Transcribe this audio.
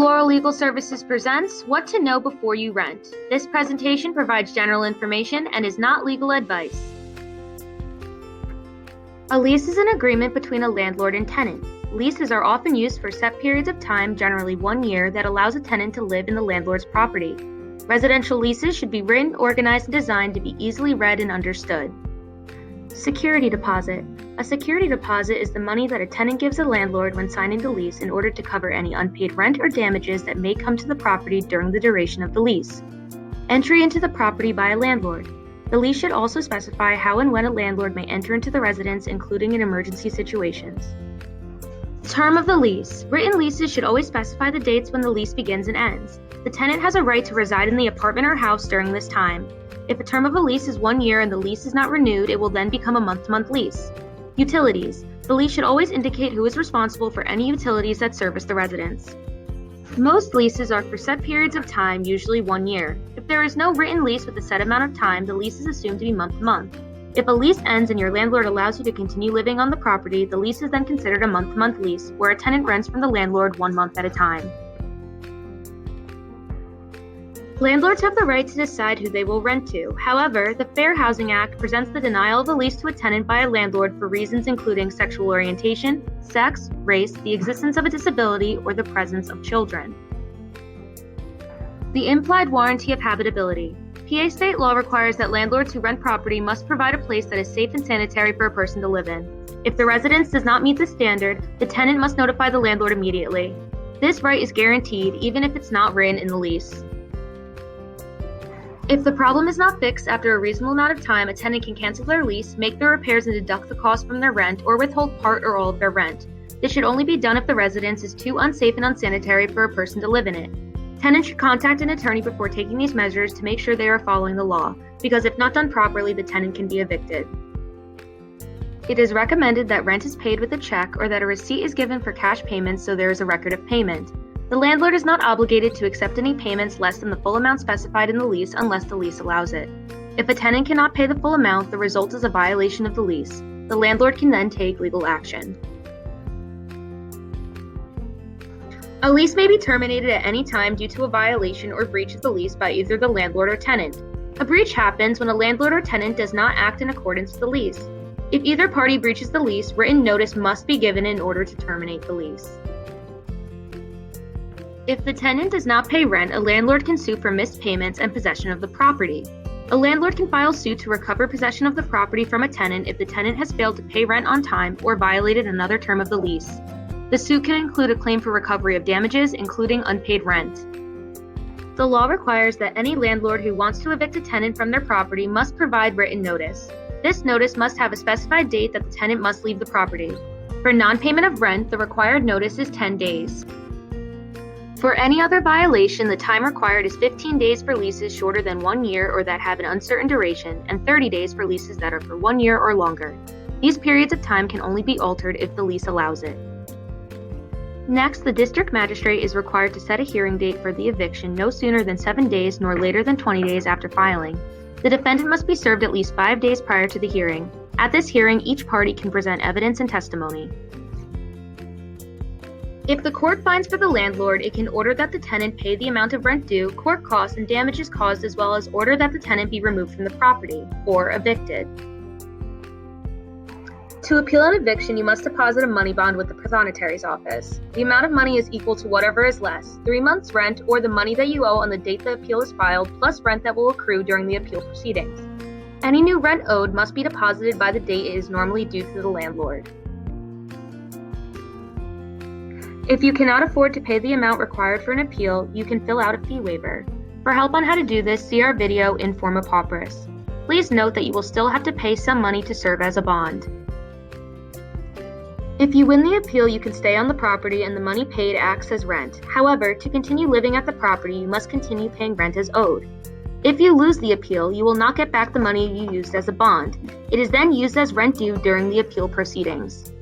Laurel Legal Services presents What to Know Before You Rent. This presentation provides general information and is not legal advice. A lease is an agreement between a landlord and tenant. Leases are often used for set periods of time, generally 1 year, that allows a tenant to live in the landlord's property. Residential leases should be written, organized, and designed to be easily read and understood. Security deposit. A security deposit is the money that a tenant gives a landlord when signing the lease in order to cover any unpaid rent or damages that may come to the property during the duration of the lease. Entry into the property by a landlord. The lease should also specify how and when a landlord may enter into the residence, including in emergency situations. Term of the lease. Written leases should always specify the dates when the lease begins and ends. The tenant has a right to reside in the apartment or house during this time. If a term of a lease is 1 year and the lease is not renewed, it will then become a month-to-month lease. Utilities. The lease should always indicate who is responsible for any utilities that service the residence. Most leases are for set periods of time, usually 1 year. If there is no written lease with a set amount of time, the lease is assumed to be month-to-month. If a lease ends and your landlord allows you to continue living on the property, the lease is then considered a month-to-month lease, where a tenant rents from the landlord 1 month at a time. Landlords have the right to decide who they will rent to. However, the Fair Housing Act presents the denial of a lease to a tenant by a landlord for reasons including sexual orientation, sex, race, the existence of a disability, or the presence of children. The implied warranty of habitability. PA state law requires that landlords who rent property must provide a place that is safe and sanitary for a person to live in. If the residence does not meet the standard, the tenant must notify the landlord immediately. This right is guaranteed even if it's not written in the lease. If the problem is not fixed after a reasonable amount of time, a tenant can cancel their lease, make their repairs and deduct the cost from their rent, or withhold part or all of their rent. This should only be done if the residence is too unsafe and unsanitary for a person to live in it. Tenants should contact an attorney before taking these measures to make sure they are following the law, because if not done properly, the tenant can be evicted. It is recommended that rent is paid with a check or that a receipt is given for cash payments so there is a record of payment. The landlord is not obligated to accept any payments less than the full amount specified in the lease unless the lease allows it. If a tenant cannot pay the full amount, the result is a violation of the lease. The landlord can then take legal action. A lease may be terminated at any time due to a violation or breach of the lease by either the landlord or tenant. A breach happens when a landlord or tenant does not act in accordance with the lease. If either party breaches the lease, written notice must be given in order to terminate the lease. If the tenant does not pay rent, a landlord can sue for missed payments and possession of the property. A landlord can file suit to recover possession of the property from a tenant if the tenant has failed to pay rent on time or violated another term of the lease. The suit can include a claim for recovery of damages, including unpaid rent. The law requires that any landlord who wants to evict a tenant from their property must provide written notice. This notice must have a specified date that the tenant must leave the property. For non-payment of rent, the required notice is 10 days. For any other violation, the time required is 15 days for leases shorter than 1 year or that have an uncertain duration, and 30 days for leases that are for 1 year or longer. These periods of time can only be altered if the lease allows it. Next, the district magistrate is required to set a hearing date for the eviction no sooner than 7 days nor later than 20 days after filing. The defendant must be served at least 5 days prior to the hearing. At this hearing, each party can present evidence and testimony. If the court finds for the landlord, it can order that the tenant pay the amount of rent due, court costs, and damages caused, as well as order that the tenant be removed from the property, or evicted. To appeal an eviction, you must deposit a money bond with the Prothonotari's office. The amount of money is equal to whatever is less, 3 months' rent, or the money that you owe on the date the appeal is filed, plus rent that will accrue during the appeal proceedings. Any new rent owed must be deposited by the date it is normally due to the landlord. If you cannot afford to pay the amount required for an appeal, you can fill out a fee waiver. For help on how to do this, see our video In Forma Pauperis. Please note that you will still have to pay some money to serve as a bond. If you win the appeal, you can stay on the property and the money paid acts as rent. However, to continue living at the property, you must continue paying rent as owed. If you lose the appeal, you will not get back the money you used as a bond. It is then used as rent due during the appeal proceedings.